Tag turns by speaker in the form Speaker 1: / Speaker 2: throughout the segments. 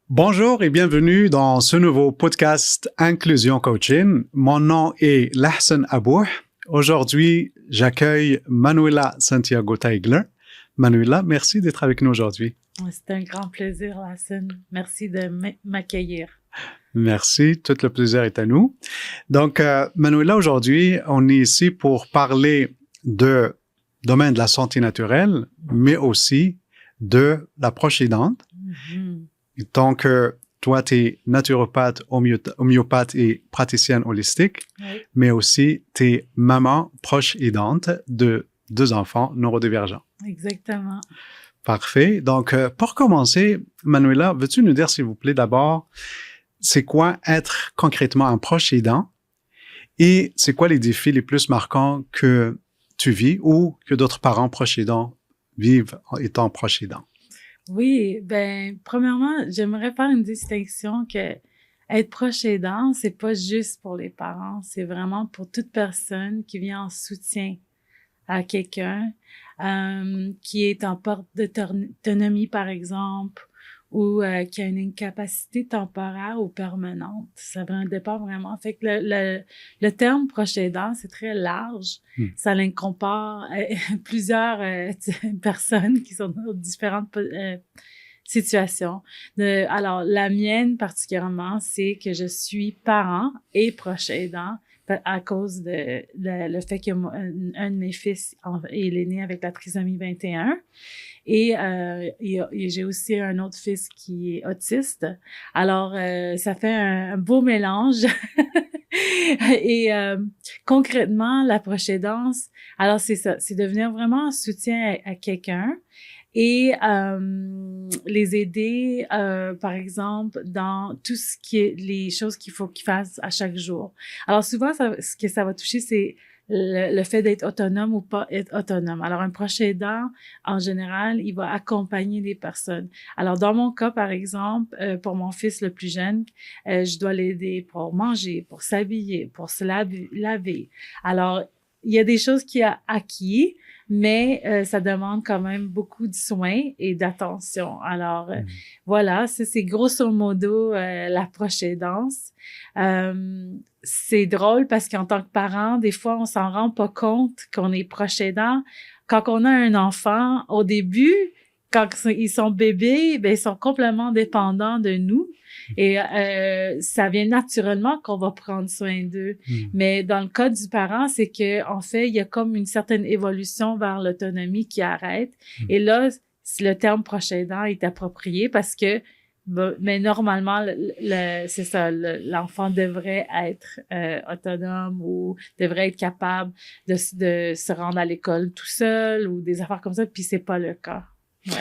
Speaker 1: Bonjour et bienvenue dans ce nouveau podcast Inclusion Coaching. Mon nom est Lahsen Abouh. Aujourd'hui, j'accueille Manuela Santiago Teigler. Manuela, merci d'être avec nous aujourd'hui.
Speaker 2: C'est un grand plaisir, Hassan. Merci de m'accueillir.
Speaker 1: Merci, tout le plaisir est à nous. Donc, Manuela, aujourd'hui, on est ici pour parler du domaine de la santé naturelle, mais aussi de l'approche aidante. Mm-hmm. Donc, toi, tu es naturopathe, homéopathe et praticienne holistique, oui. Mais aussi tu es maman proche aidante de 2 enfants neurodivergents.
Speaker 2: Exactement.
Speaker 1: Parfait. Donc, pour commencer, Manuela, veux-tu nous dire, s'il vous plaît, d'abord, c'est quoi être concrètement un proche aidant et c'est quoi les défis les plus marquants que tu vis ou que d'autres parents proches aidants vivent en étant proches aidants?
Speaker 2: Oui, premièrement, j'aimerais faire une distinction que être proche aidant, c'est pas juste pour les parents, c'est vraiment pour toute personne qui vient en soutien à quelqu'un, qui est en perte d'autonomie, par exemple, ou qui a une incapacité temporaire ou permanente. Ça dépend vraiment. Fait que le terme proche aidant, c'est très large. Ça l'incorpore plusieurs personnes qui sont dans différentes situations. Alors, la mienne particulièrement, c'est que je suis parent et proche aidant à cause de le fait que un de mes fils est né avec la trisomie 21. Et j'ai aussi un autre fils qui est autiste. Alors, ça fait un beau mélange. Et concrètement, la proche aidance, alors c'est ça, c'est devenir vraiment un soutien à quelqu'un et les aider, par exemple, dans tout ce qui est les choses qu'il faut qu'ils fassent à chaque jour. Alors souvent, ce que ça va toucher, c'est le fait d'être autonome ou pas être autonome. Alors, un proche aidant, en général, il va accompagner les personnes. Alors, dans mon cas, par exemple, pour mon fils le plus jeune, je dois l'aider pour manger, pour s'habiller, pour se laver. Alors, il y a des choses qu'il a acquis, mais ça demande quand même beaucoup de soins et d'attention. Alors, voilà, c'est grosso modo l'approche aidance. C'est drôle parce qu'en tant que parent, des fois, on s'en rend pas compte qu'on est proche aidant. Quand on a un enfant, au début, quand ils sont bébés, ils sont complètement dépendants de nous. Et ça vient naturellement qu'on va prendre soin d'eux. Mais dans le cas du parent, c'est que en fait, il y a comme une certaine évolution vers l'autonomie qui arrête. Et là, le terme proche aidant est approprié parce que mais normalement, c'est ça, l'enfant devrait être autonome ou devrait être capable de se rendre à l'école tout seul ou des affaires comme ça, puis c'est pas le cas. Ouais.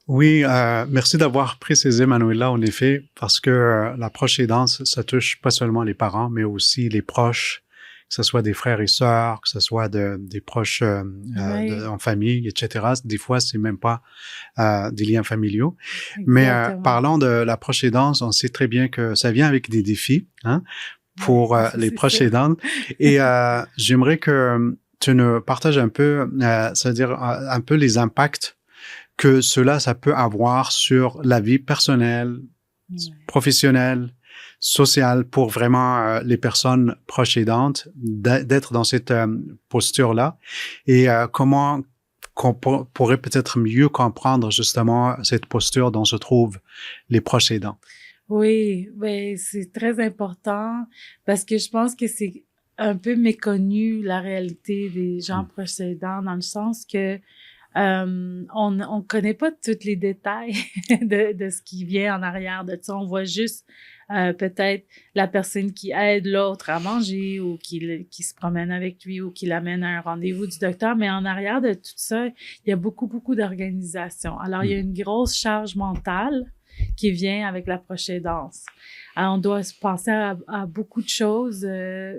Speaker 1: Oui, merci d'avoir précisé, Manuela, en effet, parce que l'approche aidante, ça touche pas seulement les parents, mais aussi les proches, que ce soit des frères et sœurs, que ce soit des proches en famille, etc. Des fois, c'est même pas des liens familiaux. Exactement. Mais parlant de l'approche aidante, on sait très bien que ça vient avec des défis, hein, pour les proches aidantes. Et j'aimerais que tu nous partages un peu, c'est-à-dire un peu les impacts que ça peut avoir sur la vie personnelle, professionnelle, sociale, pour vraiment les personnes proches aidantes, d'être dans cette posture-là. Et comment qu'on pourrait peut-être mieux comprendre justement cette posture dont se trouvent les proches aidants.
Speaker 2: Oui, c'est très important parce que je pense que c'est un peu méconnu la réalité des gens proches aidants dans le sens que on connaît pas tous les détails de ce qui vient en arrière de ça. On voit juste peut-être la personne qui aide l'autre à manger ou qui se promène avec lui ou qui l'amène à un rendez-vous du docteur. Mais en arrière de tout ça, il y a beaucoup d'organisation. Alors, il y a une grosse charge mentale qui vient avec la proche aidance. Alors, on doit penser à beaucoup de choses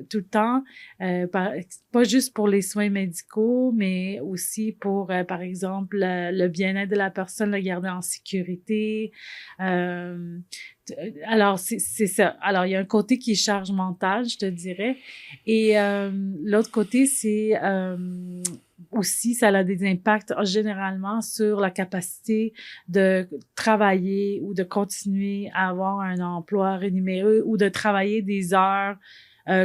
Speaker 2: tout le temps, pas juste pour les soins médicaux, mais aussi pour, par exemple, le bien-être de la personne, le garder en sécurité. Alors, c'est ça. Alors, il y a un côté qui est charge mentale, je te dirais. Et l'autre côté, c'est aussi, ça a des impacts généralement sur la capacité de travailler ou de continuer à avoir un emploi rémunéré ou de travailler des heures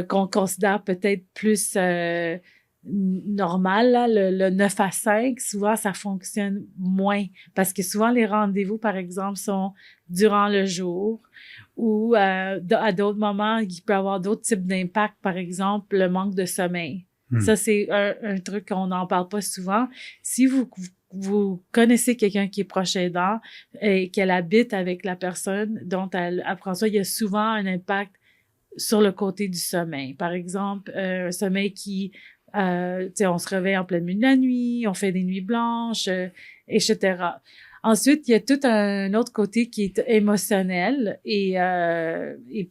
Speaker 2: qu'on considère peut-être plus normal, là, le 9 à 5, souvent, ça fonctionne moins. Parce que souvent, les rendez-vous, par exemple, sont durant le jour ou à d'autres moments, il peut y avoir d'autres types d'impacts, par exemple, le manque de sommeil. Ça, c'est un truc qu'on n'en parle pas souvent. Si vous connaissez quelqu'un qui est proche aidant et qu'elle habite avec la personne dont elle apprend ça, il y a souvent un impact sur le côté du sommeil. Par exemple, un sommeil qui, tu sais, on se réveille en pleine nuit de la nuit, on fait des nuits blanches, etc. Ensuite, il y a tout un autre côté qui est émotionnel et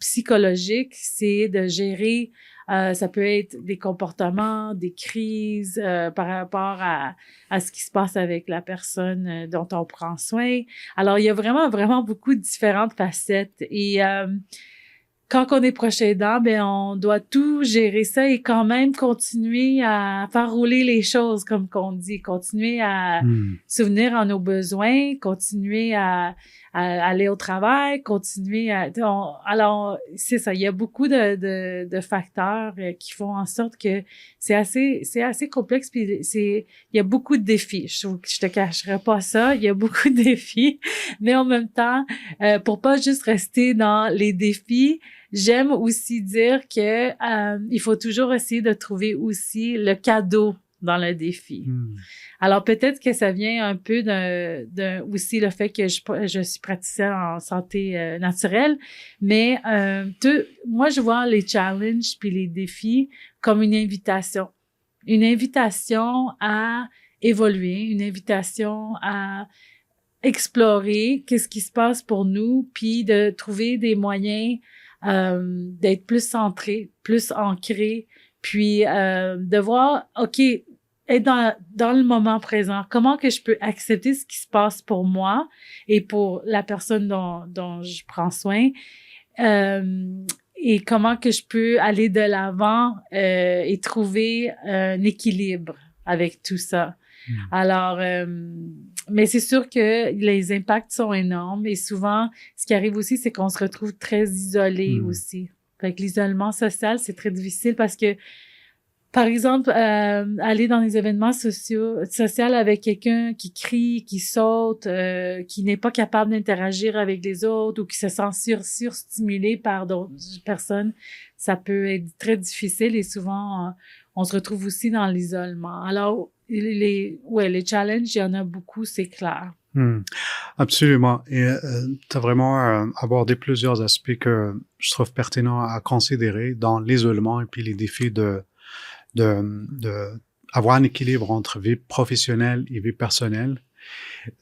Speaker 2: psychologique, c'est de gérer, ça peut être des comportements, des crises par rapport à ce qui se passe avec la personne dont on prend soin. Alors, il y a vraiment, vraiment beaucoup de différentes facettes et quand on est proche aidant, ben on doit tout gérer ça et quand même continuer à faire rouler les choses, comme qu'on dit, continuer à souvenir en nos besoins, continuer à aller au travail, continuer à... alors, c'est ça, il y a beaucoup de facteurs qui font en sorte que c'est assez complexe, puis il y a beaucoup de défis. Je te cacherai pas ça, il y a beaucoup de défis, mais en même temps, pour pas juste rester dans les défis, j'aime aussi dire que il faut toujours essayer de trouver aussi le cadeau dans le défi. Alors peut-être que ça vient un peu d'un aussi le fait que je suis praticienne en santé naturelle, mais moi je vois les challenges puis les défis comme une invitation à évoluer, une invitation à explorer qu'est-ce qui se passe pour nous, puis de trouver des moyens d'être plus centré, plus ancré, puis de voir, OK, être dans le moment présent. Comment que je peux accepter ce qui se passe pour moi et pour la personne dont je prends soin et comment que je peux aller de l'avant et trouver un équilibre avec tout ça. Alors, mais c'est sûr que les impacts sont énormes et souvent, ce qui arrive aussi, c'est qu'on se retrouve très isolé aussi. Fait que l'isolement social, c'est très difficile parce que, par exemple, aller dans des événements sociaux avec quelqu'un qui crie, qui saute, qui n'est pas capable d'interagir avec les autres ou qui se sent surstimulé par d'autres personnes, ça peut être très difficile et souvent, on se retrouve aussi dans l'isolement. Alors, les challenges, il y en a beaucoup, c'est clair.
Speaker 1: Absolument. Et tu as vraiment abordé plusieurs aspects que je trouve pertinents à considérer dans l'isolement et puis les défis de avoir un équilibre entre vie professionnelle et vie personnelle.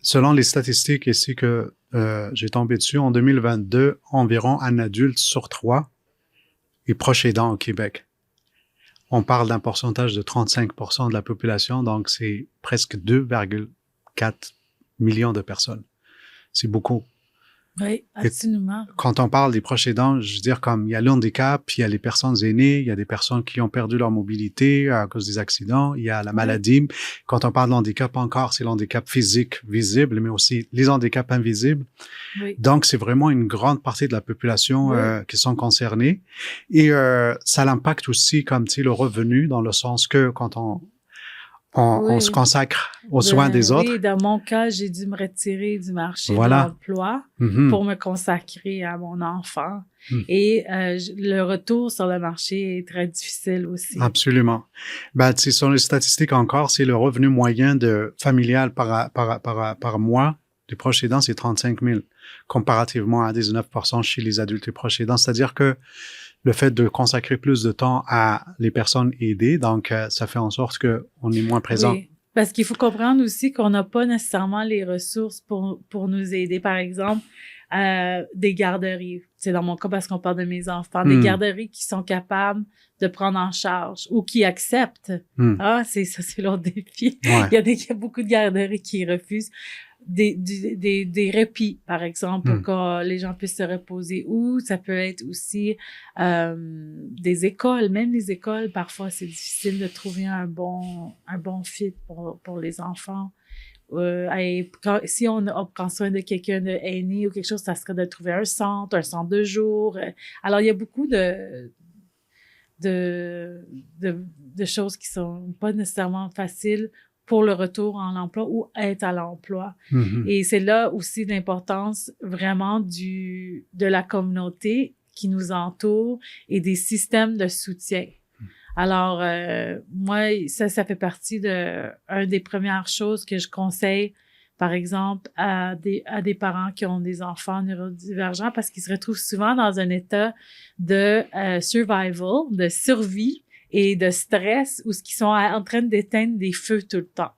Speaker 1: Selon les statistiques ici que j'ai tombé dessus, en 2022, environ un adulte sur 3 est proche aidant au Québec. On parle d'un pourcentage de 35% de la population, donc c'est presque 2,4 millions de personnes. C'est beaucoup.
Speaker 2: Oui, absolument.
Speaker 1: Et quand on parle des proches aidants, je veux dire, comme il y a l'handicap, il y a les personnes aînées, il y a des personnes qui ont perdu leur mobilité à cause des accidents, il y a la maladie. Quand on parle de handicap encore, c'est l'handicap physique visible, mais aussi les handicaps invisibles. Oui. Donc, c'est vraiment une grande partie de la population qui sont concernés. Et ça l'impacte aussi comme, tu sais, le revenu, dans le sens que quand on se consacre aux soins des autres.
Speaker 2: Oui, dans mon cas, j'ai dû me retirer du marché de l'emploi pour me consacrer à mon enfant. Et le retour sur le marché est très difficile aussi.
Speaker 1: Absolument. Ben, tu sais, sur les statistiques encore, c'est le revenu moyen familial par mois des proches aidants, c'est 35 000, comparativement à 19% chez les adultes et proches aidants. C'est-à-dire que le fait de consacrer plus de temps à les personnes aidées, donc ça fait en sorte qu'on est moins présent.
Speaker 2: Oui, parce qu'il faut comprendre aussi qu'on n'a pas nécessairement les ressources pour nous aider. Par exemple, des garderies. C'est dans mon cas parce qu'on parle de mes enfants. Des garderies qui sont capables de prendre en charge ou qui acceptent. Ah, c'est l'autre défi. Ouais. Il y a beaucoup de garderies qui refusent. des répits, par exemple, pour que les gens puissent se reposer. Ou ça peut être aussi des écoles. Même les écoles, parfois, c'est difficile de trouver un bon fit pour les enfants. Si on prend soin de quelqu'un de aîné ou quelque chose, ça serait de trouver un centre de jour. Alors, il y a beaucoup de choses qui sont pas nécessairement faciles pour le retour en emploi ou être à l'emploi. Et c'est là aussi l'importance vraiment de la communauté qui nous entoure et des systèmes de soutien. Alors, moi, ça fait partie une des premières choses que je conseille, par exemple, à des parents qui ont des enfants neurodivergents parce qu'ils se retrouvent souvent dans un état de survival, de survie et de stress où ils sont en train d'éteindre des feux tout le temps.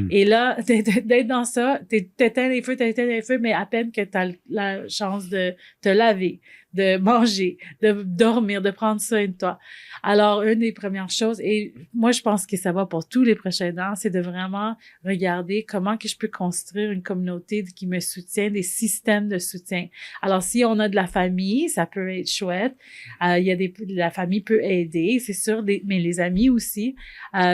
Speaker 2: Et là, d'être dans ça, t'éteins les feux, mais à peine que t'as la chance de te laver, de manger, de dormir, de prendre soin de toi. Alors, une des premières choses, et moi, je pense que ça va pour tous les proches aidants, c'est de vraiment regarder comment que je peux construire une communauté qui me soutient, des systèmes de soutien. Alors, si on a de la famille, ça peut être chouette. La famille peut aider, c'est sûr, mais les amis aussi.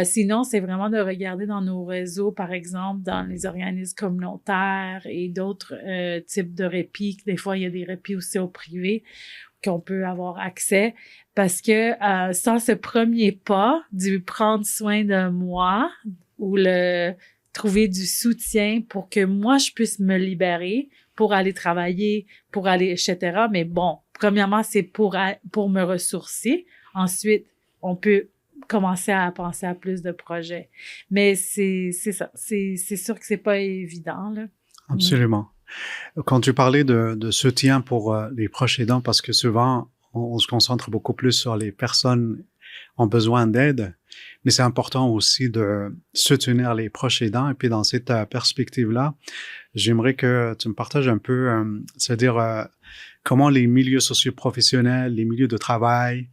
Speaker 2: Sinon, c'est vraiment de regarder dans nos réseaux, par exemple, dans les organismes communautaires et d'autres types de répits. Des fois, il y a des répits aussi au privé qu'on peut avoir accès parce que sans ce premier pas du prendre soin de moi ou trouver du soutien pour que moi, je puisse me libérer pour aller travailler, pour aller, etc. Mais bon, premièrement, c'est pour me ressourcer. Ensuite, on peut commencer à penser à plus de projets. Mais c'est ça. C'est sûr que c'est pas évident, là.
Speaker 1: Absolument. Quand tu parlais de soutien pour les proches aidants, parce que souvent, on se concentre beaucoup plus sur les personnes en besoin d'aide, mais c'est important aussi de soutenir les proches aidants. Et puis, dans cette perspective-là, j'aimerais que tu me partages un peu, c'est-à-dire comment les milieux socio-professionnels, les milieux de travail,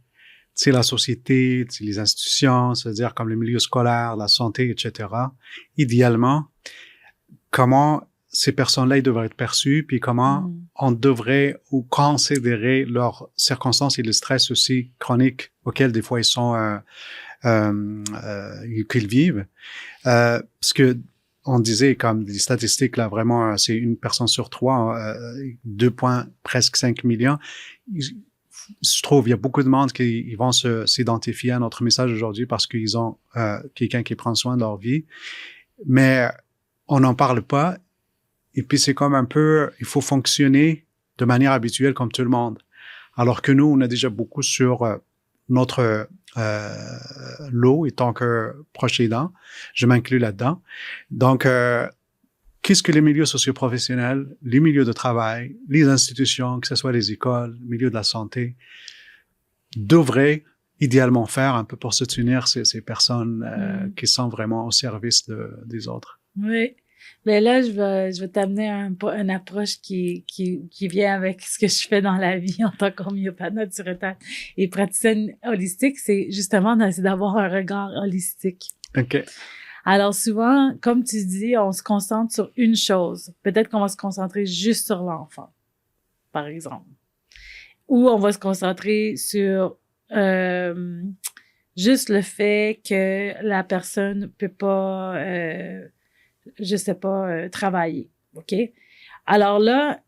Speaker 1: tu sais, la société, tu sais, les institutions, c'est-à-dire comme le milieu scolaire, la santé, etc., idéalement, comment ces personnes-là, ils devraient être perçues, puis comment on devrait ou considérer leurs circonstances et le stress aussi chronique auquel des fois ils sont qu'ils vivent. Parce que on disait comme des statistiques là vraiment, c'est une personne sur trois, 2,5 millions. Je trouve il y a beaucoup de monde qui vont s'identifier à notre message aujourd'hui parce qu'ils ont quelqu'un qui prend soin de leur vie, mais on n'en parle pas. Et puis, c'est comme un peu, il faut fonctionner de manière habituelle comme tout le monde. Alors que nous, on a déjà beaucoup sur notre lot, étant que proche aidant. Je m'inclus là-dedans. Donc, qu'est-ce que les milieux socio-professionnels, les milieux de travail, les institutions, que ce soit les écoles, le milieu de la santé, devraient idéalement faire un peu pour soutenir ces personnes qui sont vraiment au service des autres?
Speaker 2: Oui. Mais là, je vais t'amener une approche qui vient avec ce que je fais dans la vie en tant qu'homéopathe naturopathe et praticienne holistique, c'est justement d'avoir un regard holistique.
Speaker 1: OK.
Speaker 2: Alors souvent, comme tu dis, on se concentre sur une chose. Peut-être qu'on va se concentrer juste sur l'enfant, par exemple. Ou on va se concentrer sur juste le fait que la personne peut pas je sais pas, travailler, OK? Alors là,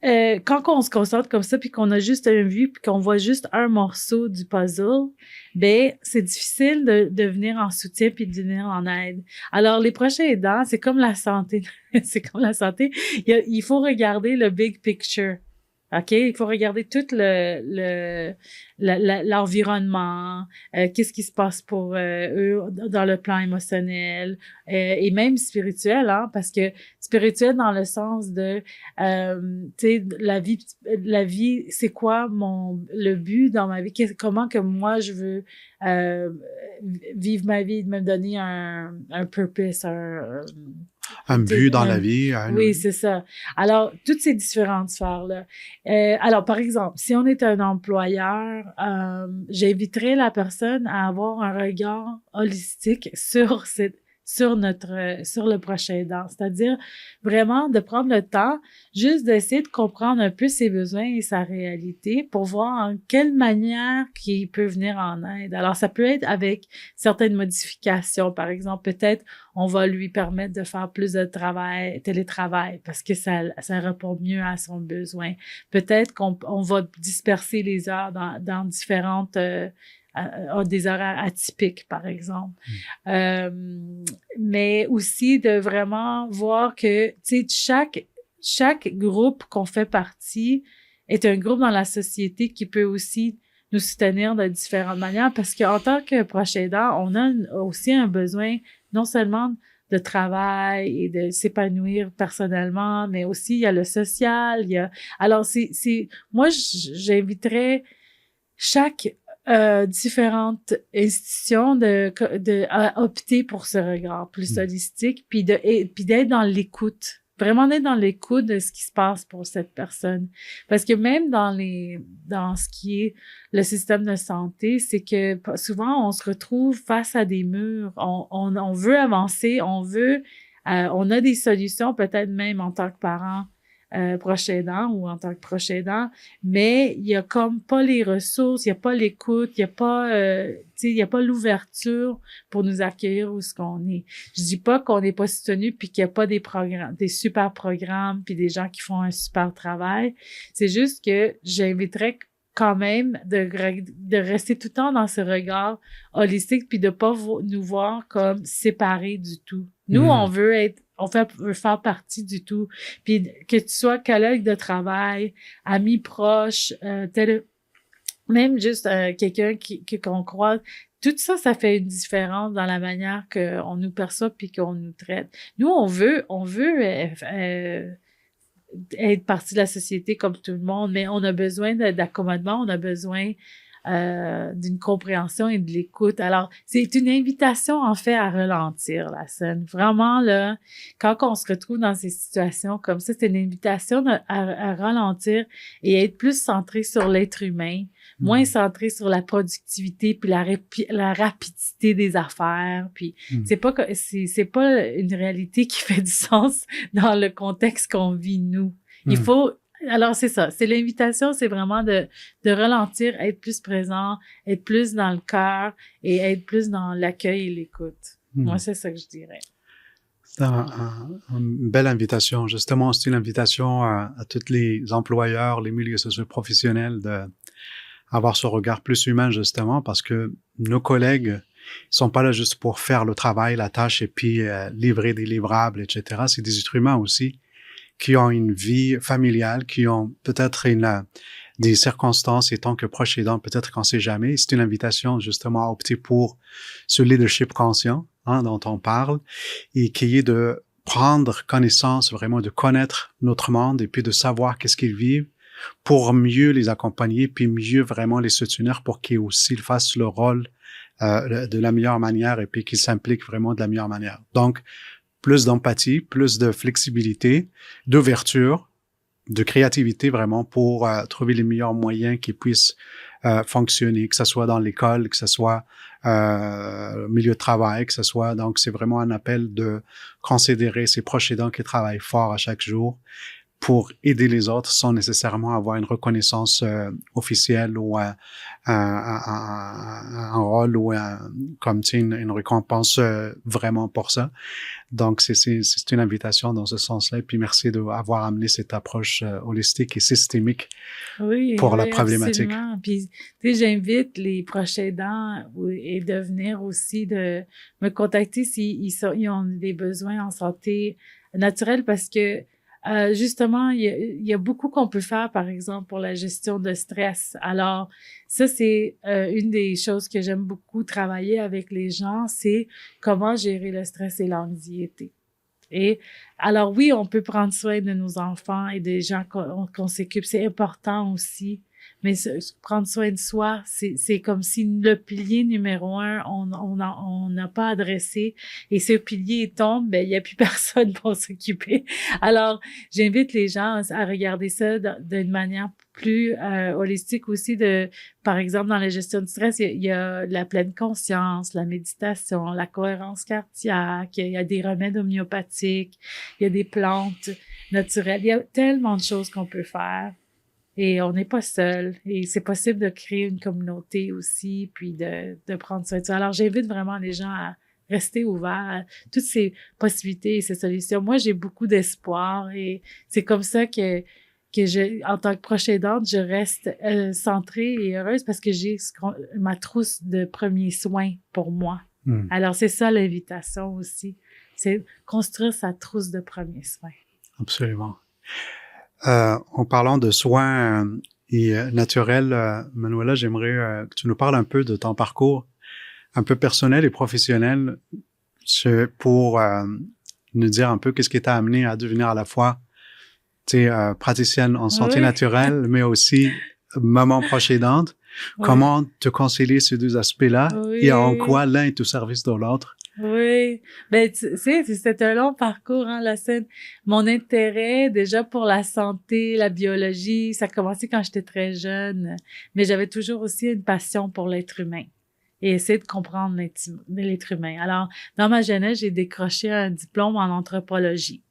Speaker 2: quand on se concentre comme ça, puis qu'on a juste une vue, puis qu'on voit juste un morceau du puzzle, ben c'est difficile de venir en soutien puis de venir en aide. Alors, les prochains aidants, c'est comme la santé. C'est comme la santé. Il faut regarder le big picture. OK? Il faut regarder tout l'environnement, qu'est-ce qui se passe pour eux dans le plan émotionnel et même spirituel, hein, parce que spirituel dans le sens de, tu sais, la vie, c'est quoi le but dans ma vie? Comment que moi je veux vivre ma vie, de me donner un purpose,
Speaker 1: un but dans la vie.
Speaker 2: Oui, c'est ça. Alors, toutes ces différentes sphères-là. Alors, par exemple, si on est un employeur, j'inviterais la personne à avoir un regard holistique sur sur le proche aidant. C'est-à-dire vraiment de prendre le temps juste d'essayer de comprendre un peu ses besoins et sa réalité pour voir en quelle manière qu'il peut venir en aide. Alors, ça peut être avec certaines modifications. Par exemple, peut-être on va lui permettre de faire plus de télétravail parce que ça répond mieux à son besoin. Peut-être qu'on va disperser les heures dans différentes des horaires atypiques, par exemple. Mais aussi de vraiment voir que, tu sais, chaque groupe qu'on fait partie est un groupe dans la société qui peut aussi nous soutenir de différentes manières parce qu'en tant que proche aidant, on a aussi un besoin non seulement de travail et de s'épanouir personnellement, mais aussi il y a le social, alors moi j'inviterais chaque différentes institutions à opter pour ce regard plus holistique, puis d'être dans l'écoute, vraiment d'être dans l'écoute de ce qui se passe pour cette personne. Parce que même dans ce qui est le système de santé, c'est que souvent on se retrouve face à des murs, on veut avancer, on a des solutions peut-être même en tant que parent, proche aidant ou en tant que proche aidant, mais il y a comme pas les ressources, il y a pas l'écoute, il y a pas, tu sais, il y a pas l'ouverture pour nous accueillir où ce qu'on est. Je dis pas qu'on n'est pas soutenu puis qu'il y a pas des programmes, des super programmes puis des gens qui font un super travail. C'est juste que j'inviterais quand même de rester tout le temps dans ce regard holistique puis de pas nous voir comme séparés du tout. Nous, on veut faire partie du tout. Puis que tu sois collègue de travail, ami proche, même juste quelqu'un qu'on croise, tout ça, ça fait une différence dans la manière qu'on nous perçoit puis qu'on nous traite. Nous, on veut être partie de la société comme tout le monde, mais on a besoin d'accommodement, on a besoin d'une compréhension et de l'écoute. Alors, c'est une invitation, en fait, à ralentir la scène. Vraiment, là, quand on se retrouve dans ces situations comme ça, c'est une invitation à ralentir et être plus centré sur l'être humain, moins centré sur la productivité puis la rapidité des affaires. Puis, c'est pas une réalité qui fait du sens dans le contexte qu'on vit, nous. Il faut Alors, c'est ça. C'est l'invitation, c'est vraiment de ralentir, être plus présent, être plus dans le cœur et être plus dans l'accueil et l'écoute. Moi, c'est ça que je dirais.
Speaker 1: C'est une belle invitation. Justement, c'est une invitation à tous les employeurs, les milieux socio-professionnels d'avoir ce regard plus humain, justement, parce que nos collègues sont pas là juste pour faire le travail, la tâche et puis livrer des livrables, etc. C'est des êtres humains aussi qui ont une vie familiale, qui ont peut-être des circonstances et tant que proche aidant, peut-être qu'on sait jamais. C'est une invitation justement à opter pour ce leadership conscient dont on parle et qui est de prendre connaissance, vraiment de connaître notre monde et puis de savoir qu'est-ce qu'ils vivent pour mieux les accompagner puis mieux vraiment les soutenir pour qu'ils aussi fassent leur rôle de la meilleure manière et puis qu'ils s'impliquent vraiment de la meilleure manière. Donc, plus d'empathie, plus de flexibilité, d'ouverture, de créativité vraiment pour trouver les meilleurs moyens qui puissent fonctionner, que ce soit dans l'école, que ce soit au milieu de travail, que ce soit... Donc, c'est vraiment un appel de considérer ces proches aidants qui travaillent fort à chaque jour pour aider les autres sans nécessairement avoir une reconnaissance officielle ou un rôle ou comme tu sais, une récompense vraiment pour ça. Donc, c'est une invitation dans ce sens-là. Et puis, merci d'avoir amené cette approche holistique et systémique pour la problématique.
Speaker 2: Absolument. Puis, tu sais, j'invite les proches aidants et de venir aussi de me contacter s'ils ont des besoins en santé naturelle parce que justement, il y a beaucoup qu'on peut faire, par exemple, pour la gestion de stress. Alors, ça, c'est une des choses que j'aime beaucoup travailler avec les gens, c'est comment gérer le stress et l'anxiété. Et alors, oui, on peut prendre soin de nos enfants et des gens qu'on s'occupe. C'est important aussi Mais prendre soin de soi, c'est comme si le pilier numéro un, on n'a pas adressé. Et ce pilier tombe, ben, il n'y a plus personne pour s'occuper. Alors, j'invite les gens à regarder ça d'une manière plus holistique aussi par exemple, dans la gestion du stress, il y a la pleine conscience, la méditation, la cohérence cardiaque, il y a des remèdes homéopathiques, il y a des plantes naturelles. Il y a tellement de choses qu'on peut faire. Et on n'est pas seul. Et c'est possible de créer une communauté aussi, puis de prendre soin de ça. Alors, j'invite vraiment les gens à rester ouverts à toutes ces possibilités et ces solutions. Moi, j'ai beaucoup d'espoir et c'est comme ça que en tant que proche aidante, je reste centrée et heureuse parce que j'ai ma trousse de premiers soins pour moi. Alors, c'est ça l'invitation aussi. C'est construire sa trousse de premiers soins.
Speaker 1: Absolument. En parlant de soins naturels, Manuela, j'aimerais que tu nous parles un peu de ton parcours un peu personnel et professionnel pour nous dire un peu qu'est-ce qui t'a amené à devenir à la fois praticienne en santé naturelle, mais aussi maman proche aidante. Oui. Comment te concilier ces deux aspects-là et en quoi l'un est au service de l'autre?
Speaker 2: Oui, ben tu sais, c'est un long parcours, hein, la scène. Mon intérêt déjà pour la santé, la biologie, ça a commencé quand j'étais très jeune, mais j'avais toujours aussi une passion pour l'être humain et essayer de comprendre l'être humain. Alors, dans ma jeunesse, j'ai décroché un diplôme en anthropologie.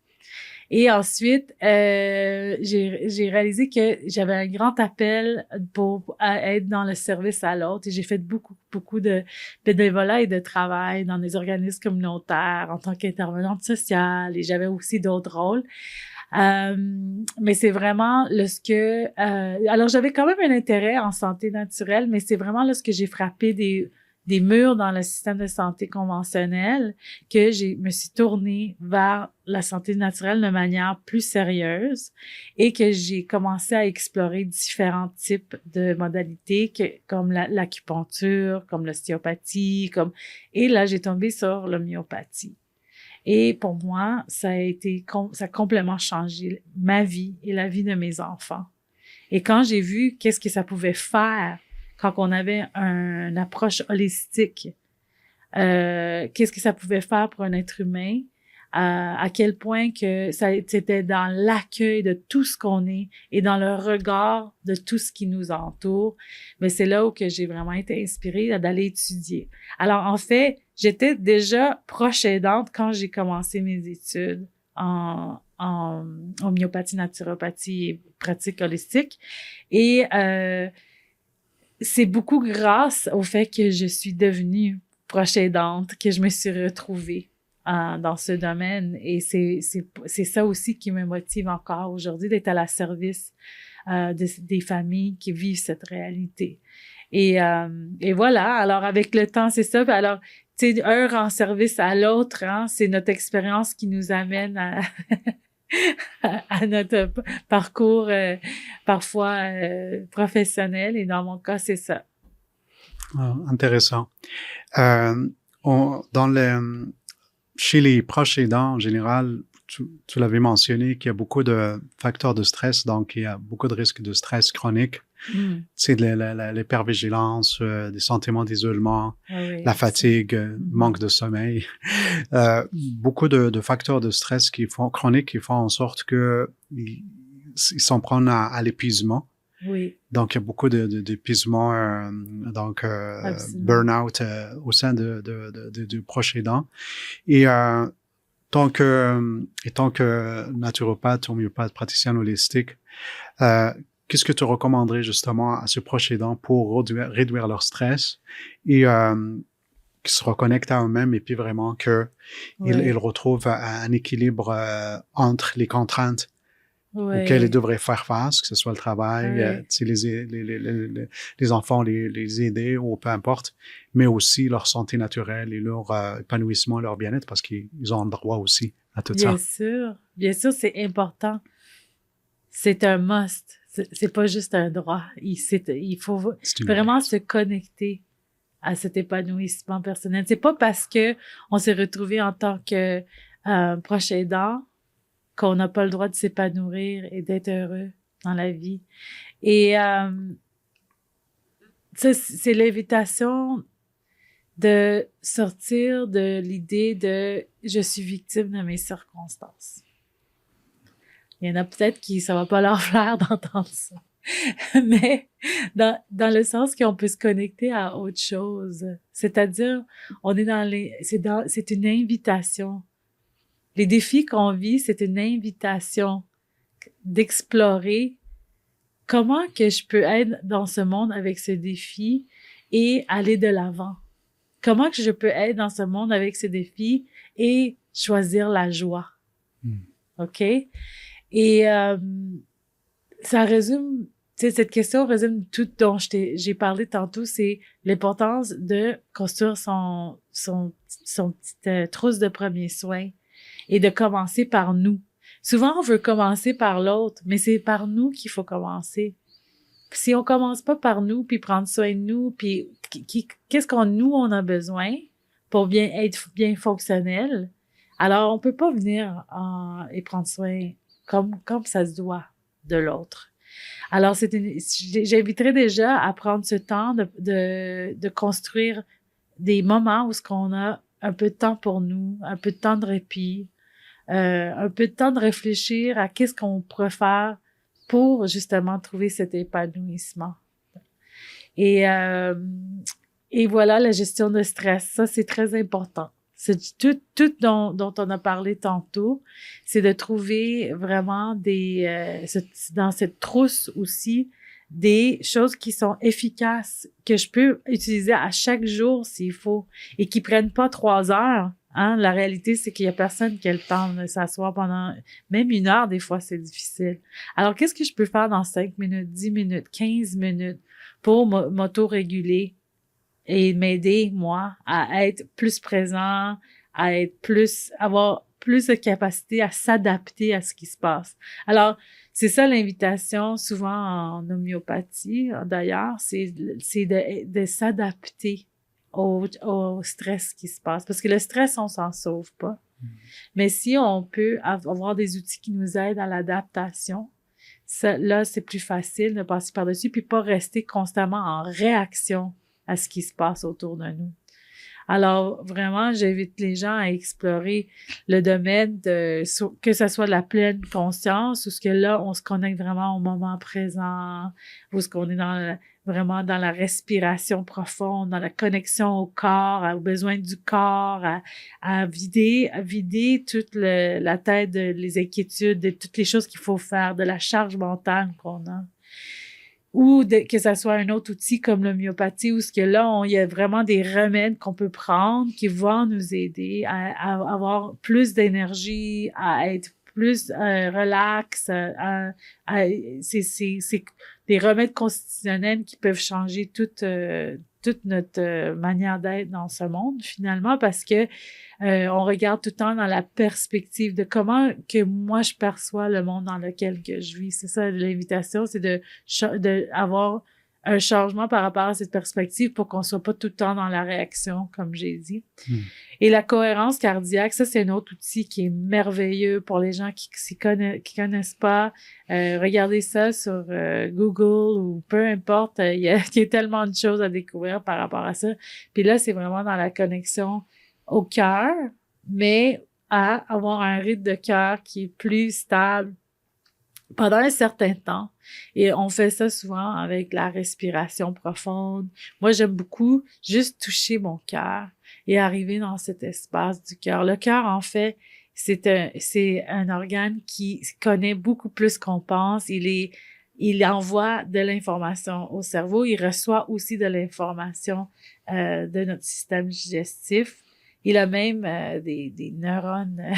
Speaker 2: Et ensuite, j'ai réalisé que j'avais un grand appel pour être dans le service à l'autre. Et j'ai fait beaucoup de bénévolat et de travail dans des organismes communautaires en tant qu'intervenante sociale. Et j'avais aussi d'autres rôles. Mais c'est vraiment alors j'avais quand même un intérêt en santé naturelle, mais c'est vraiment là ce que j'ai frappé des murs dans le système de santé conventionnel que me suis tournée vers la santé naturelle de manière plus sérieuse et que j'ai commencé à explorer différents types de modalités comme l'acupuncture, comme l'ostéopathie, et là j'ai tombé sur l'homéopathie. Et pour moi, ça a complètement changé ma vie et la vie de mes enfants. Et quand j'ai vu qu'est-ce que ça pouvait faire quand on avait une approche holistique, qu'est-ce que ça pouvait faire pour un être humain, à quel point que c'était dans l'accueil de tout ce qu'on est et dans le regard de tout ce qui nous entoure. Mais c'est là où que j'ai vraiment été inspirée d'aller étudier. Alors, en fait, j'étais déjà proche aidante quand j'ai commencé mes études en homéopathie, naturopathie et pratique holistique. Et c'est beaucoup grâce au fait que je suis devenue proche aidante que je me suis retrouvée dans ce domaine. Et c'est ça aussi qui me motive encore aujourd'hui, d'être à la service des familles qui vivent cette réalité. Et voilà, alors avec le temps, c'est ça. Alors, tu sais, un rend service à l'autre, hein, c'est notre expérience qui nous amène à notre parcours parfois professionnel. Et dans mon cas, c'est ça.
Speaker 1: Intéressant. Chez les proches aidants, en général, tu l'avais mentionné qu'il y a beaucoup de facteurs de stress, donc il y a beaucoup de risques de stress chronique. Tu sais, l'hypervigilance, des sentiments d'isolement, la fatigue, manque de sommeil. Beaucoup de facteurs de stress chroniques qui font en sorte que ils s'en prennent à l'épuisement.
Speaker 2: Oui.
Speaker 1: Donc, il y a beaucoup d'épuisement, burn-out au sein du proche aidant. Et tant que naturopathe, homéopathe, praticien holistique, qu'est-ce que tu recommanderais justement à ce proche aidant pour réduire leur stress et qu'ils se reconnectent à eux-mêmes et puis vraiment qu'ils retrouvent un équilibre entre les contraintes auxquelles ils devraient faire face, que ce soit le travail, les enfants, les aider ou peu importe, mais aussi leur santé naturelle et leur épanouissement, leur bien-être, parce qu'ils ont le droit aussi à tout ça.
Speaker 2: Bien sûr, c'est important. C'est un must. C'est pas juste un droit. Il faut vraiment se connecter à cet épanouissement personnel. C'est pas parce que on s'est retrouvé en tant que proche aidant qu'on n'a pas le droit de s'épanouir et d'être heureux. dans la vie. Et ça, c'est l'invitation de sortir de l'idée de « je suis victime de mes circonstances ». Il y en a peut-être qui ça va pas leur plaire d'entendre ça. Mais dans le sens qu'on peut se connecter à autre chose. C'est-à-dire, on est c'est une invitation. Les défis qu'on vit, c'est une invitation d'explorer comment que je peux être dans ce monde avec ce défi et aller de l'avant. Comment que je peux être dans ce monde avec ce défi et choisir la joie. OK? Et ça résume, tu sais, cette question résume tout dont j'ai parlé tantôt, c'est l'importance de construire son petite trousse de premiers soins et de commencer par nous. Souvent, on veut commencer par l'autre, mais c'est par nous qu'il faut commencer. Si on commence pas par nous, puis prendre soin de nous, puis qu'est-ce nous on a besoin pour être bien fonctionnel, alors on peut pas venir et prendre soin comme ça se doit de l'autre. Alors j'inviterais déjà à prendre ce temps de construire des moments où ce qu'on a un peu de temps pour nous, un peu de temps de répit, un peu de temps de réfléchir à qu'est-ce qu'on pourrait faire pour justement trouver cet épanouissement. Et voilà, la gestion de stress, ça c'est très important. C'est tout dont on a parlé tantôt, c'est de trouver vraiment dans cette trousse aussi, des choses qui sont efficaces, que je peux utiliser à chaque jour s'il faut, et qui prennent pas 3 heures. Hein? La réalité, c'est qu'il y a personne qui a le temps de s'asseoir pendant même 1 heure, des fois, c'est difficile. Alors, qu'est-ce que je peux faire dans 5 minutes, 10 minutes, 15 minutes pour m'auto-réguler et m'aider, moi, à être plus présent, avoir plus de capacité à s'adapter à ce qui se passe. Alors, c'est ça l'invitation, souvent en homéopathie, d'ailleurs, c'est de s'adapter au stress qui se passe. Parce que le stress, on s'en sauve pas. Mais si on peut avoir des outils qui nous aident à l'adaptation, là, c'est plus facile de passer par-dessus puis pas rester constamment en réaction à ce qui se passe autour de nous. Alors, vraiment, j'invite les gens à explorer le domaine que ce soit de la pleine conscience, ou ce que là, on se connecte vraiment au moment présent, ou ce qu'on est vraiment dans la respiration profonde, dans la connexion au corps, aux besoins du corps, à vider toute la tête les inquiétudes, de toutes les choses qu'il faut faire, de la charge mentale qu'on a. Ou que ça soit un autre outil comme l'homéopathie, où ce que là, il y a vraiment des remèdes qu'on peut prendre qui vont nous aider à avoir plus d'énergie, à être plus relax. C'est des remèdes constitutionnels qui peuvent changer toute notre manière d'être dans ce monde, finalement, parce que on regarde tout le temps dans la perspective de comment que moi je perçois le monde dans lequel que je vis. C'est ça l'invitation, c'est de avoir un changement par rapport à cette perspective pour qu'on soit pas tout le temps dans la réaction, comme j'ai dit. Et la cohérence cardiaque, ça c'est un autre outil qui est merveilleux pour les gens qui connaissent pas. Regardez ça sur Google ou peu importe. Il y a tellement de choses à découvrir par rapport à ça. Puis là, c'est vraiment dans la connexion au cœur, mais à avoir un rythme de cœur qui est plus stable pendant un certain temps. Et on fait ça souvent avec la respiration profonde. Moi, j'aime beaucoup juste toucher mon cœur et arriver dans cet espace du cœur. Le cœur, en fait, c'est un organe qui connaît beaucoup plus qu'on pense. Il envoie de l'information au cerveau. Il reçoit aussi de l'information de notre système digestif. Il a même des neurones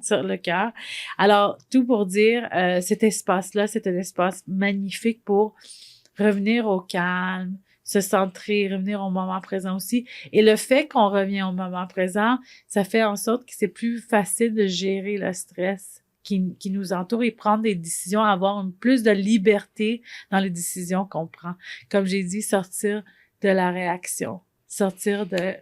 Speaker 2: sur le cœur. Alors, tout pour dire, cet espace-là, c'est un espace magnifique pour revenir au calme, se centrer, revenir au moment présent aussi. Et le fait qu'on revient au moment présent, ça fait en sorte que c'est plus facile de gérer le stress qui nous entoure et prendre des décisions, avoir plus de liberté dans les décisions qu'on prend. Comme j'ai dit, sortir de la réaction, sortir de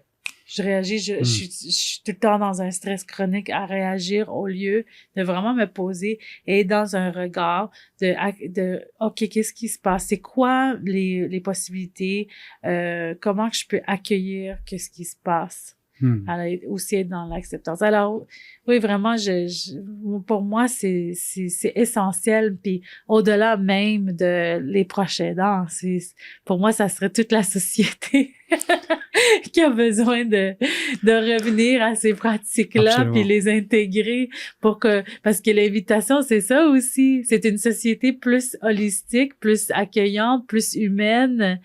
Speaker 2: Je réagis, je suis tout le temps dans un stress chronique à réagir au lieu de vraiment me poser et être dans un regard de OK, qu'est-ce qui se passe? C'est quoi les possibilités? Comment que je peux accueillir qu'est-ce qui se passe? Alors, aussi être dans l'acceptance. Alors, oui, vraiment, pour moi, c'est essentiel. Puis, au-delà même de les proches aidants, pour moi, ça serait toute la société qui a besoin de revenir à ces pratiques-là puis les intégrer parce que l'invitation, c'est ça aussi. C'est une société plus holistique, plus accueillante, plus humaine,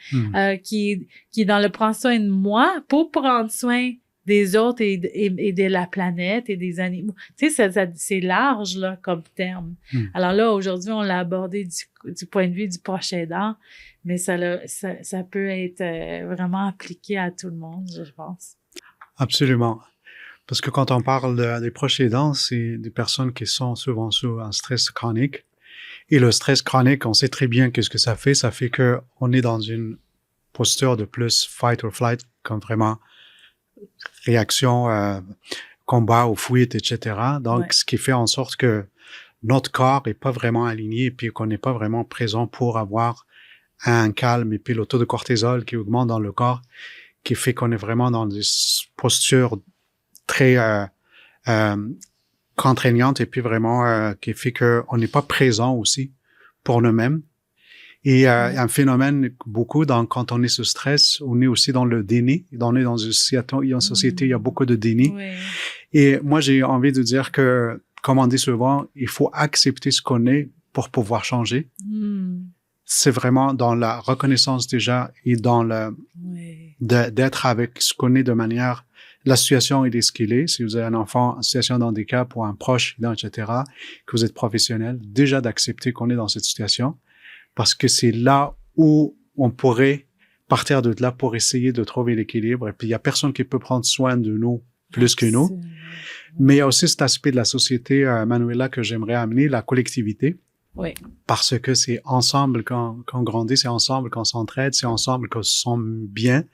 Speaker 2: qui est dans le prendre soin de moi pour prendre soin des autres et de la planète et des animaux. Tu sais, c'est large, là, comme terme. Alors là, aujourd'hui, on l'a abordé du point de vue du proche aidant, mais ça peut être vraiment appliqué à tout le monde, je pense.
Speaker 1: Absolument. Parce que quand on parle des proches aidants, c'est des personnes qui sont souvent sous un stress chronique. Et le stress chronique, on sait très bien qu'est-ce que ça fait. Ça fait que on est dans une posture de plus fight or flight, comme vraiment réaction, combat ou fuite, etc. Donc, ce qui fait en sorte que notre corps est pas vraiment aligné et puis qu'on n'est pas vraiment présent pour avoir un calme et puis le taux de cortisol qui augmente dans le corps, qui fait qu'on est vraiment dans des postures très contraignantes et puis vraiment qui fait qu'on n'est pas présent aussi pour nous-mêmes. Et un phénomène beaucoup quand on est sous stress, on est aussi dans le déni. On est dans une société, il y a beaucoup de déni.
Speaker 2: Oui.
Speaker 1: Et moi, j'ai envie de dire que, comme on dit souvent, il faut accepter ce qu'on est pour pouvoir changer. C'est vraiment dans la reconnaissance déjà et dans d'être avec ce qu'on est de manière, la situation est ce qu'il est. Si vous avez un enfant en situation de handicap ou un proche, etc., que vous êtes professionnel, déjà d'accepter qu'on est dans cette situation. Parce que c'est là où on pourrait partir de là pour essayer de trouver l'équilibre. Et puis, il y a personne qui peut prendre soin de nous plus que nous. Mais il y a aussi cet aspect de la société, Manuela, que j'aimerais amener, la collectivité.
Speaker 2: Oui.
Speaker 1: Parce que c'est ensemble qu'on grandit, c'est ensemble qu'on s'entraide, c'est ensemble qu'on se sent bien,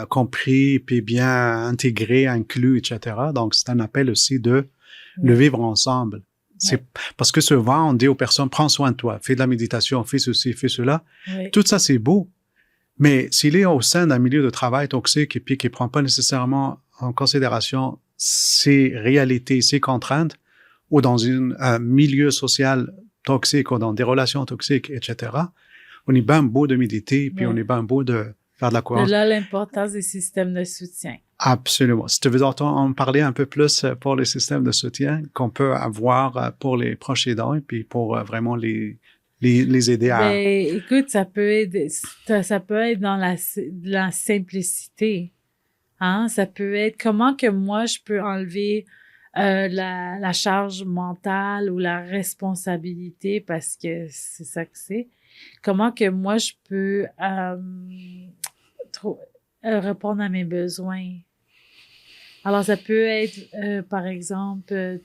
Speaker 1: compris, puis bien intégré, inclus, etc. Donc, c'est un appel aussi de le vivre ensemble. C'est parce que souvent, on dit aux personnes, prends soin de toi, fais de la méditation, fais ceci, fais cela.
Speaker 2: Oui.
Speaker 1: Tout ça, c'est beau. Mais s'il est au sein d'un milieu de travail toxique et puis qui prend pas nécessairement en considération ses réalités, ses contraintes, ou dans un milieu social toxique ou dans des relations toxiques, etc., on est bien beau de méditer, puis on est bien beau de faire de la course.
Speaker 2: De là, l'importance des systèmes de soutien.
Speaker 1: Absolument. Si tu veux en parler un peu plus pour les systèmes de soutien qu'on peut avoir pour les proches aidants et puis pour vraiment les aider à...
Speaker 2: Ben, écoute, ça peut être dans la simplicité. Hein? Ça peut être comment que moi, je peux enlever la charge mentale ou la responsabilité parce que c'est ça que c'est. Comment que moi, je peux répondre à mes besoins. Alors, ça peut être, par exemple,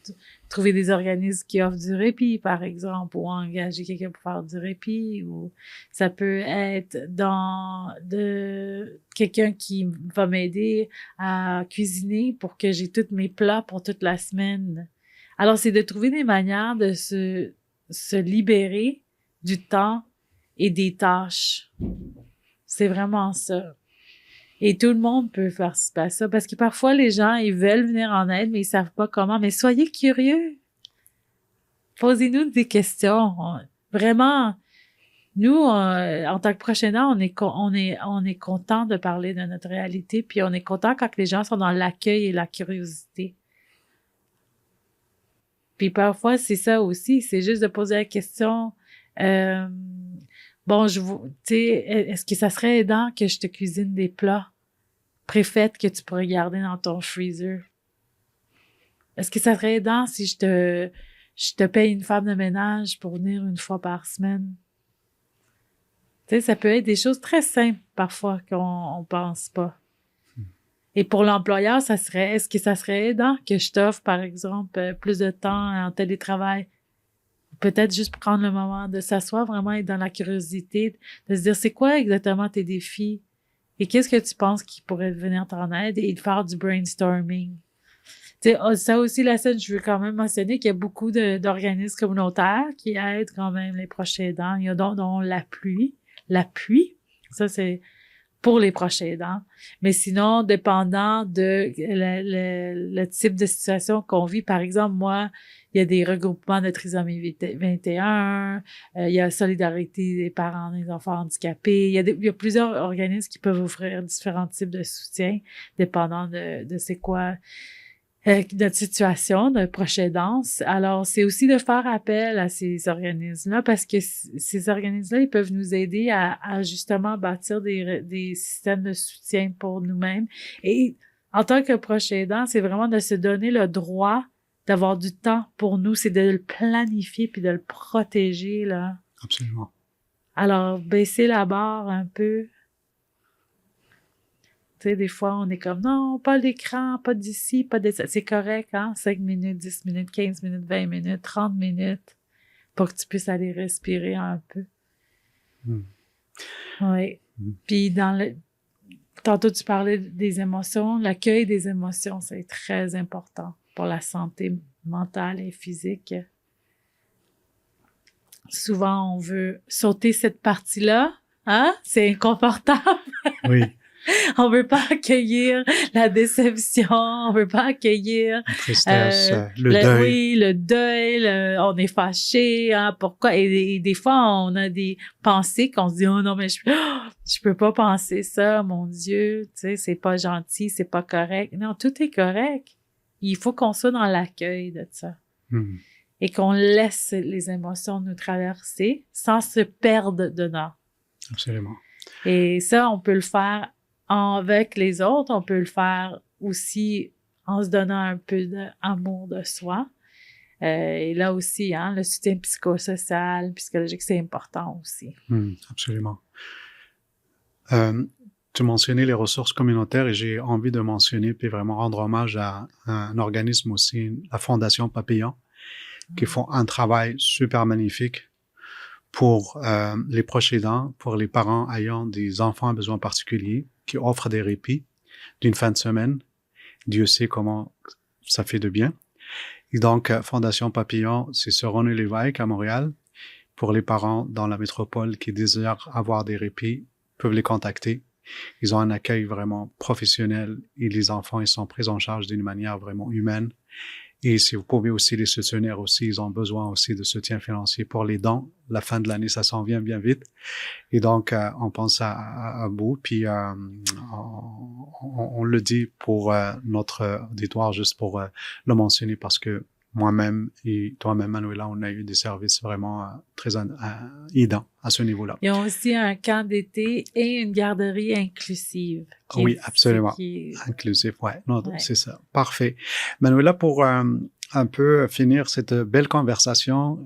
Speaker 2: trouver des organismes qui offrent du répit, par exemple, ou engager quelqu'un pour faire du répit, ou ça peut être quelqu'un qui va m'aider à cuisiner pour que j'ai tous mes plats pour toute la semaine. Alors, c'est de trouver des manières de se libérer du temps et des tâches. C'est vraiment ça. Et tout le monde peut participer à ça parce que parfois, les gens, ils veulent venir en aide, mais ils savent pas comment. Mais soyez curieux. Posez-nous des questions. Vraiment, nous, en tant que proches aidants, on est content de parler de notre réalité, puis on est content quand les gens sont dans l'accueil et la curiosité. Puis parfois, c'est ça aussi, c'est juste de poser la question, bon, tu sais, est-ce que ça serait aidant que je te cuisine des plats préfaits que tu pourrais garder dans ton freezer? Est-ce que ça serait aidant si je te paye une femme de ménage pour venir une fois par semaine? Tu sais, ça peut être des choses très simples parfois qu'on pense pas. Et pour l'employeur, est-ce que ça serait aidant que je t'offre, par exemple, plus de temps en télétravail? Peut-être juste prendre le moment de s'asseoir, vraiment être dans la curiosité, de se dire c'est quoi exactement tes défis Et qu'est-ce que tu penses qui pourrait venir t'en aide et de faire du brainstorming? Tu sais, ça aussi, la scène, je veux quand même mentionner qu'il y a beaucoup d'organismes communautaires qui aident quand même les proches aidants. Il y a dont l'appui. Ça, c'est pour les proches aidants. Mais sinon, dépendant de le type de situation qu'on vit, par exemple, moi, il y a des regroupements de trisomie 21, il y a Solidarité des parents des enfants handicapés, il y a plusieurs organismes qui peuvent offrir différents types de soutien, dépendant de c'est quoi notre situation, de proche aidance. Alors, c'est aussi de faire appel à ces organismes-là parce que ces organismes-là, ils peuvent nous aider à justement bâtir des systèmes de soutien pour nous-mêmes. Et en tant que proche aidant, c'est vraiment de se donner le droit d'avoir du temps pour nous, c'est de le planifier puis de le protéger, là.
Speaker 1: Absolument.
Speaker 2: Alors, baisser la barre un peu. Tu sais, des fois, on est comme, non, pas d'écran, pas d'ici, pas de ça. C'est correct, hein? 5 minutes, 10 minutes, 15 minutes, 20 minutes, 30 minutes pour que tu puisses aller respirer un peu. Oui. Puis, tantôt, tu parlais des émotions. L'accueil des émotions, c'est très important pour la santé mentale et physique. Souvent, on veut sauter cette partie-là, hein? C'est inconfortable.
Speaker 1: Oui.
Speaker 2: On veut pas accueillir la déception, on veut pas accueillir
Speaker 1: la tristesse, le deuil.
Speaker 2: Oui, le deuil, on est fâché, hein, pourquoi? Et des fois, on a des pensées qu'on se dit, oh non, mais je peux pas penser ça, mon Dieu, tu sais, c'est pas gentil, c'est pas correct. Non, tout est correct. Il faut qu'on soit dans l'accueil de ça. Et qu'on laisse les émotions nous traverser sans se perdre dedans.
Speaker 1: Absolument.
Speaker 2: Et ça, on peut le faire avec les autres, on peut le faire aussi en se donnant un peu d'amour de soi. Et là aussi, hein, le soutien psychosocial, psychologique, c'est important aussi.
Speaker 1: Absolument. Tu mentionnais les ressources communautaires et j'ai envie de mentionner puis vraiment rendre hommage à un organisme aussi, la Fondation Papillon, qui font un travail super magnifique pour les proches aidants, pour les parents ayant des enfants à besoins particuliers, qui offrent des répits d'une fin de semaine. Dieu sait comment ça fait de bien. Et donc, Fondation Papillon, c'est sur René Lévesque à Montréal. Pour les parents dans la métropole qui désirent avoir des répits, peuvent les contacter. Ils ont un accueil vraiment professionnel et les enfants, ils sont pris en charge d'une manière vraiment humaine. Et si vous pouvez aussi les soutenir aussi, ils ont besoin aussi de soutien financier pour les dons. La fin de l'année, ça s'en vient bien vite. Et donc, on pense à vous. Puis, on le dit pour notre auditoire, juste pour le mentionner, parce que moi-même et toi-même, Manuela, on a eu des services vraiment très aidants à ce niveau-là.
Speaker 2: Ils ont aussi un camp d'été et une garderie inclusive.
Speaker 1: Oui, absolument. Inclusif, ouais. Non, ouais. C'est ça. Parfait. Manuela, pour un peu finir cette belle conversation,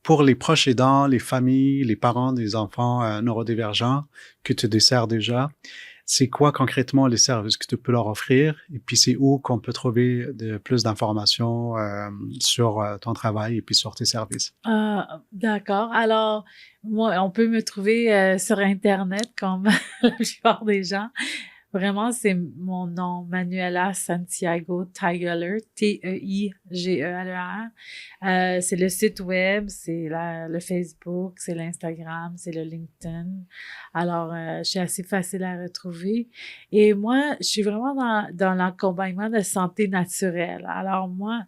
Speaker 1: pour les proches aidants, les familles, les parents des enfants neurodivergents que tu desserres déjà, c'est quoi concrètement les services que tu peux leur offrir? Et puis, c'est où qu'on peut trouver plus d'informations sur ton travail et puis sur tes services?
Speaker 2: D'accord. Alors, moi, on peut me trouver sur Internet comme la plupart des gens. Vraiment, c'est mon nom, Manuela Santiago Teigeler, Teigeler. C'est le site web, c'est le Facebook, c'est l'Instagram, c'est le LinkedIn. Alors, je suis assez facile à retrouver. Et moi, je suis vraiment dans l'accompagnement de santé naturelle. Alors, moi,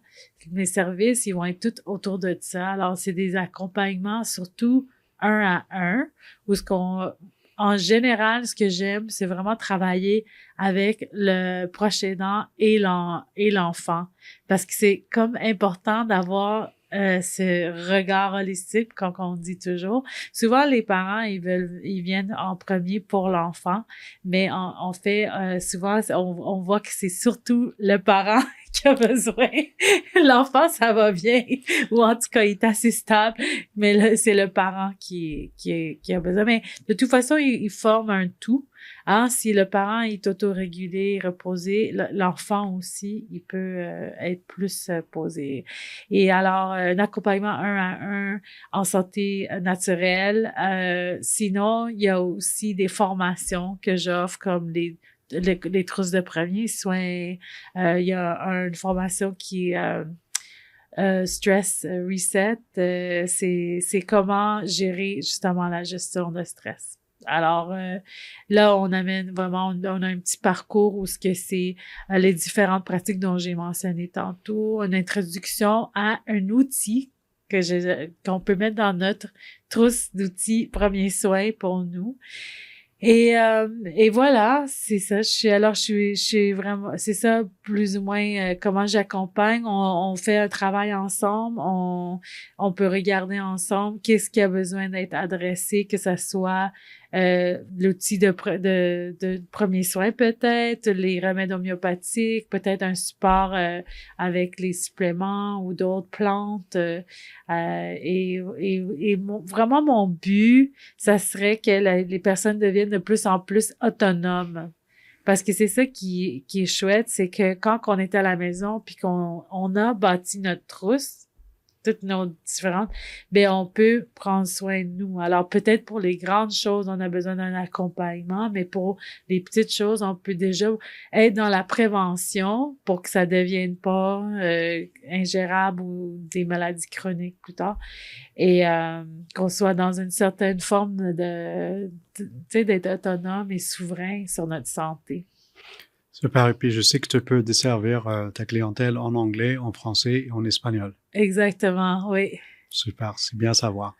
Speaker 2: mes services, ils vont être tout autour de ça. Alors, c'est des accompagnements surtout 1 à 1, où en général, ce que j'aime, c'est vraiment travailler avec le proche aidant et l'enfant. Parce que c'est comme important d'avoir ce regard holistique, comme on dit toujours. Souvent, les parents, ils viennent en premier pour l'enfant, mais on fait souvent, on voit que c'est surtout le parent qui a besoin. L'enfant, ça va bien, ou en tout cas, il est assez stable, mais là, c'est le parent qui a besoin. Mais de toute façon, il forme un tout. Hein? Si le parent est autorégulé, reposé, l'enfant aussi, il peut être plus posé. Et alors, un accompagnement 1 à 1 en santé naturelle. Sinon, il y a aussi des formations que j'offre comme les trousses de premiers soins. Il y a une formation qui est Stress Reset. C'est comment gérer justement la gestion de stress. Alors là, on amène vraiment, on a un petit parcours où ce que c'est les différentes pratiques dont j'ai mentionné tantôt, une introduction à un outil qu'on peut mettre dans notre trousse d'outils premiers soins pour nous. Et voilà, c'est ça. Je suis vraiment, c'est ça plus ou moins comment j'accompagne. On fait un travail ensemble. On peut regarder ensemble qu'est-ce qui a besoin d'être adressé, que ça soit l'outil de premier soin peut-être, les remèdes homéopathiques, peut-être un support avec les suppléments ou d'autres plantes. Vraiment mon but, ça serait que les personnes deviennent de plus en plus autonomes. Parce que c'est ça qui est chouette, c'est que quand on est à la maison puis on a bâti notre trousse, toutes nos différentes, ben on peut prendre soin de nous. Alors peut-être pour les grandes choses, on a besoin d'un accompagnement, mais pour les petites choses, on peut déjà être dans la prévention pour que ça devienne pas ingérable ou des maladies chroniques plus tard, et qu'on soit dans une certaine forme tu sais, d'être autonome et souverain sur notre santé.
Speaker 1: Super. Et puis, je sais que tu peux desservir ta clientèle en anglais, en français et en espagnol.
Speaker 2: Exactement, oui.
Speaker 1: Super, c'est bien à savoir.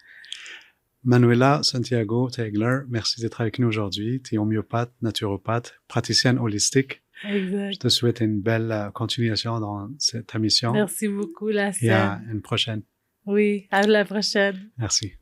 Speaker 1: Manuela Santiago Teigler, merci d'être avec nous aujourd'hui. Tu es homéopathe, naturopathe, praticienne holistique.
Speaker 2: Exact.
Speaker 1: Je te souhaite une belle continuation dans ta mission.
Speaker 2: Merci beaucoup, Lassène.
Speaker 1: Et à une prochaine.
Speaker 2: Oui, à la prochaine.
Speaker 1: Merci.